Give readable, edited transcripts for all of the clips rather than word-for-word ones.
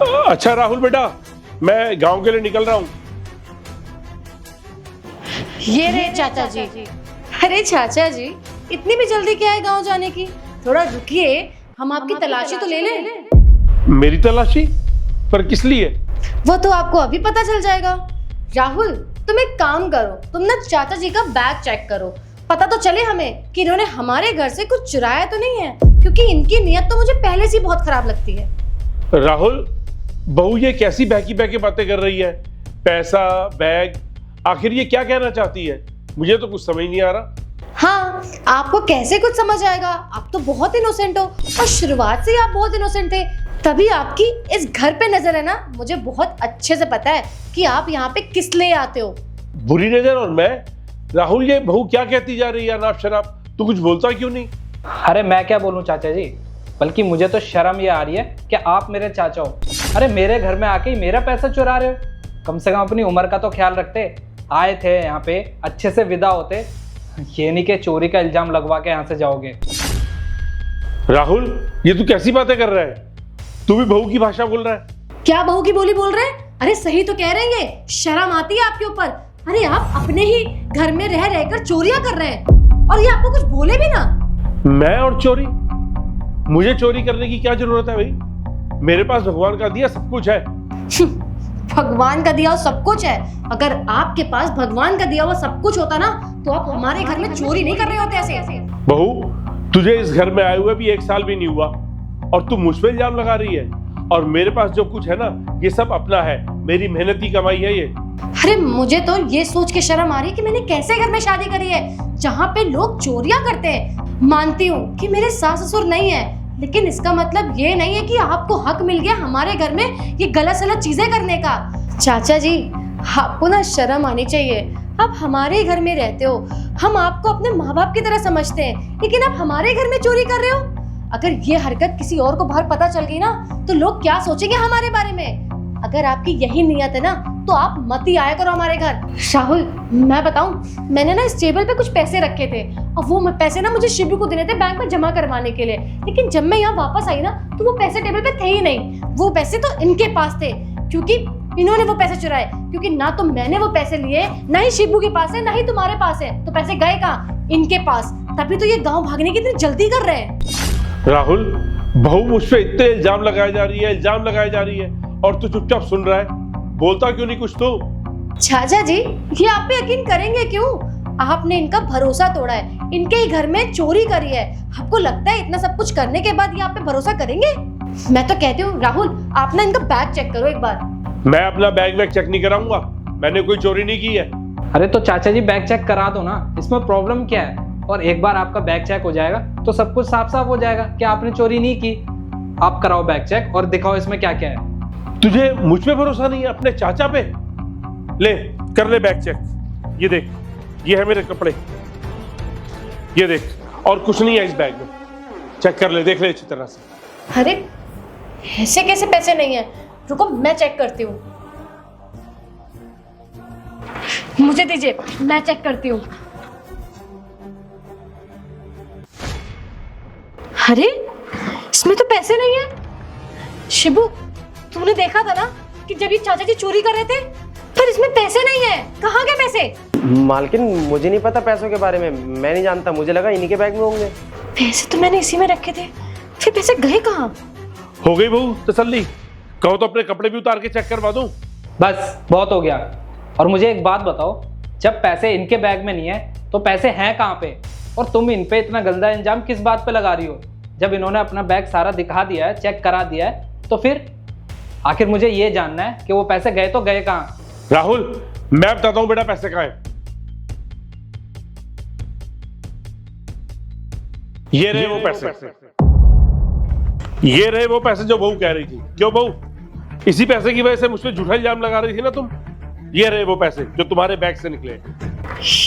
अच्छा राहुल बेटा, मैं गांव के लिए निकल रहा हूँ। ये रहे चाचा जी। अरे चाचा जी, इतनी भी जल्दी क्या है गांव जाने की? थोड़ा रुकिए, हम आपकी तलाशी तो ले लें। मेरी तलाशी? पर किस लिए? वो तो आपको अभी पता चल जाएगा। राहुल, तुम एक काम करो, तुम ना चाचा जी का बैग चेक करो, पता तो चले हमें कि इन्होंने हमारे घर से कुछ चुराया तो नहीं है, क्योंकि इनकी नीयत तो मुझे पहले से बहुत खराब लगती है। राहुल, बहू ये कैसी बहकी बहकी बातें कर रही है? पैसा, बैग, आखिर ये क्या कहना चाहती है? मुझे तो कुछ समझ नहीं आ रहा। हाँ, आपको कैसे कुछ समझ आएगा? आप तो बहुत इनोसेंट हो, और शुरुआत से ही आप बहुत इनोसेंट थे, तभी आपकी इस घर पे नजर है ना। मुझे बहुत अच्छे से पता है कि आप यहाँ पे किस लिए आते हो। बुरी नजर और मैं? राहुल, ये बहू क्या कहती जा रही है अनाप शनाप? तू कुछ बोलता क्यों नहीं? अरे मैं क्या बोलूं चाचा जी, बल्कि मुझे तो शर्म ये आ रही है कि आप मेरे चाचा हो। अरे मेरे घर में आके ही मेरा पैसा चुरा रहे हो। कम से कम अपनी उम्र का तो ख्याल रखते। आए थे यहाँ पे, अच्छे से विदा होते, ये नहीं कि चोरी का इल्जाम लगवा के यहाँ से जाओगे। राहुल, ये तू कैसी बातें कर रहा है? तू भी बहू की भाषा बोल रहा है? क्या बहू की बोली बोल रहे हैं? अरे सही तो कह रहे हैं, ये शर्म आती है आपके ऊपर। अरे आप अपने ही घर में रह रहकर चोरियां कर रहे हैं, और ये आपको कुछ बोले भी ना। मैं और चोरी? मुझे चोरी करने की क्या जरूरत है भाई? मेरे पास भगवान का दिया सब कुछ है। भगवान का दिया हुआ सब कुछ है? अगर आपके पास भगवान का दिया हुआ सब कुछ होता ना, तो आप हमारे घर में चोरी नहीं कर रहे होते ऐसे। बहू, तुझे इस घर में आए हुए भी 1 साल भी नहीं हुआ, और तू मुझ पे इल्जाम लगा रही है। और मेरे पास जो कुछ है ना, ये सब अपना है, मेरी मेहनत की कमाई है ये। अरे मुझे तो ये सोच के शर्म आ रही है कि मैंने कैसे घर में शादी करी है जहाँ पे लोग चोरियां करते हैं। मानती हूँ कि मेरे सास ससुर नहीं है, लेकिन इसका मतलब ये नहीं है कि आपको हक मिल गया हमारे घर में ये गलत सलत चीजें करने का। चाचा जी, आपको ना शर्म आनी चाहिए। आप हमारे ही घर में रहते हो, हम आपको अपने माँ बाप की तरह समझते हैं, लेकिन आप हमारे घर में चोरी कर रहे हो। अगर ये हरकत किसी और को बाहर पता चल गई ना, तो लोग क्या सोचेंगे हमारे बारे में। अगर आपकी यही नियत है ना, तो आप मत ही आया करो हमारे घर। राहुल, मैं बताऊं, मैंने ना इस टेबल पे कुछ पैसे रखे थे, और वो पैसे ना मुझे शिबू को देने थे बैंक में जमा करवाने के लिए। लेकिन जब मैं यहाँ वापस आई ना, तो वो पैसे टेबल पे थे ही नहीं। वो पैसे तो इनके पास थे, क्योंकि इन्होंने वो पैसे चुराए। क्योंकि ना तो मैंने वो पैसे लिए, ना ही शिबू के पास है, ना ही तुम्हारे पास है। तो पैसे गए कहाँ? इनके पास। तभी तो ये गाँव भागने की इतनी जल्दी कर रहे हैं। राहुल, बहू मुझ पे इतने इल्जाम लगाए जा रही है, इल्जाम लगाए जा रही है, और तू चुपचाप सुन रहा है। बोलता क्यों नहीं कुछ तो? चाचा जी, ये आप पे यकीन करेंगे क्यों? आपने इनका भरोसा तोड़ा है, इनके ही घर में चोरी करी है। आपको लगता है इतना सब कुछ करने के बाद ये आप पे भरोसा करेंगे? मैं तो कहती हूँ राहुल, आप ना इनका बैग चेक करो एक बार। मैं अपना बैग वैग चेक नहीं कराऊंगा, मैंने कोई चोरी नहीं की है। अरे तो चाचा जी बैग चेक करा दो ना, इसमें प्रॉब्लम क्या है? और एक बार आपका बैग चेक हो जाएगा तो सब कुछ साफ साफ हो जाएगा कि आपने चोरी नहीं की। आप कराओ बैग चेक और दिखाओ इसमें क्या क्या है। तुझे मुझ पे भरोसा नहीं है, अपने चाचा पे? ले, कर ले बैग चेक। ये देख, ये है मेरे कपड़े, ये देख, और कुछ नहीं है इस बैग में। चेक कर ले, देख ले अच्छी तरह से। अरे ऐसे कैसे पैसे नहीं है? रुको, मैं चेक करती हूँ। मुझे दीजिए, मैं चेक करती हूँ। अरे इसमें तो पैसे नहीं है। शिबू, तूने देखा था ना कि जब ये चाचा जी चोरी कर रहे थे, पर इसमें पैसे नहीं है। कहाँ गए पैसे? मालकिन, मुझे नहीं पता पैसों के बारे में, मैं नहीं जानता, मुझे लगा इन्हीं के बैग में होंगे। पैसे तो मैंने इसी में रखे थे, फिर पैसे गए कहाँ? हो गई बहू तसल्ली? कहो तो अपने कपड़े भी उतार के चेक करवा दूं। बस बहुत हो गया। और मुझे एक बात बताओ, जब पैसे इनके बैग में नहीं है तो पैसे हैं कहाँ पे? और तुम इन पे इतना गंदा इल्जाम किस बात पे लगा रही हो? जब इन्होंने अपना बैग सारा दिखा दिया है, चेक करा दिया है, तो फिर आखिर मुझे ये जानना है कि वो पैसे गए तो गए कहाँ? राहुल, मैं बताता हूं बेटा पैसे कहाँ हैं। ये रहे वो पैसे, ये रहे वो पैसे जो बहू कह रही थी। क्यों बहू, इसी पैसे की वजह से मुझ पे झूठा इल्जाम लगा रही थी ना तुम? ये रहे वो पैसे जो तुम्हारे बैग से निकले।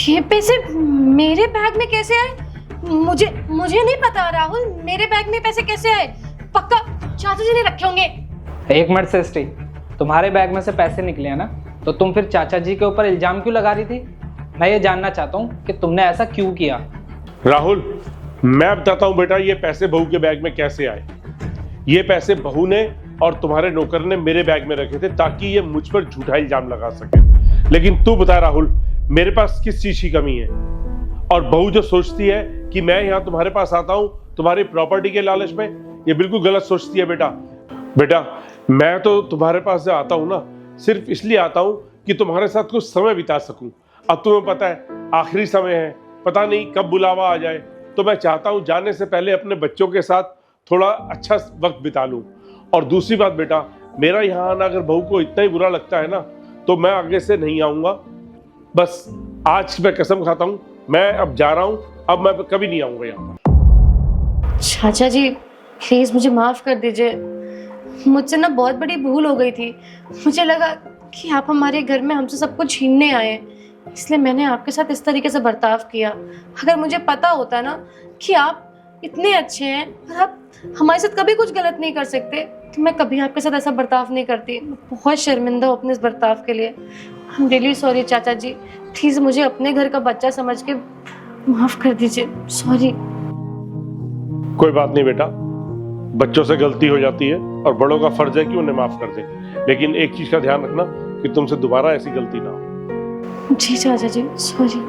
ये पैसे मेरे बैग में कैसे आए? मुझे नहीं पता राहुल, मेरे बैग में पैसे कैसे आए? पक्का चाचा जी ने रखे होंगे। एक मिनट सृष्टि, तुम्हारे बैग में से पैसे निकले हैं ना, तो तुम फिर चाचा जी के ऊपर इल्जाम क्यों लगा रही थी? मैं ये जानना चाहता हूँ कि तुमने ऐसा क्यों किया। राहुल, मैं बताता हूं बेटा, ये पैसे बहू के बैग में कैसे आए। ये पैसे बहू ने और तुम्हारे नौकर ने मेरे बैग में रखे थे ताकि ये मुझ पर झूठा इल्जाम लगा सके। लेकिन तू बता राहुल, मेरे पास किस चीज की कमी है? और बहू जो सोचती है कि मैं यहाँ तुम्हारे पास आता हूँ तुम्हारी प्रॉपर्टी के लालच में, ये बिल्कुल गलत सोचती है बेटा। बेटा, मैं तो तुम्हारे पास से आता हूँ ना, सिर्फ इसलिए आता हूँ कि तुम्हारे साथ कुछ समय बिता सकूं। अब तुम्हें पता है आखिरी समय है, पता नहीं कब बुलावा आ जाए, तो मैं चाहता हूँ जाने से पहले अपने बच्चों के साथ थोड़ा अच्छा वक्त बिता लूं। और दूसरी बात बेटा, मेरा यहाँ आना अगर बहू को इतना ही बुरा लगता है ना, तो मैं आगे से नहीं आऊँगा। बस आज मैं कसम खाता हूँ, मैं अब जा रहा हूँ, अब मैं कभी नहीं आऊँगा यहाँ पर। चाचा जी प्लीज मुझे माफ कर दीजिए, मुझसे ना बहुत बड़ी भूल हो गई थी। मुझे लगा कि आप हमारे घर में हमसे सब कुछ छीनने आए, इसलिए मैंने आपके साथ इस तरीके से बर्ताव किया। अगर मुझे पता होता ना कि आप इतने अच्छे हैं और आप हमारे साथ कभी कुछ गलत नहीं कर सकते, तो मैं कभी आपके साथ ऐसा बर्ताव नहीं करती। मैं बहुत शर्मिंदा हूँ अपने इस बर्ताव के लिए। आई एम रियली सॉरी चाचा जी, प्लीज मुझे अपने घर का बच्चा समझ के माफ कर दीजिए। सॉरी। कोई बात नहीं बेटा, बच्चों से गलती हो जाती है और बड़ों का फर्ज है कि उन्हें माफ कर दें। लेकिन एक चीज का ध्यान रखना कि तुमसे दोबारा ऐसी गलती ना हो। जी चाचा जी, सॉरी।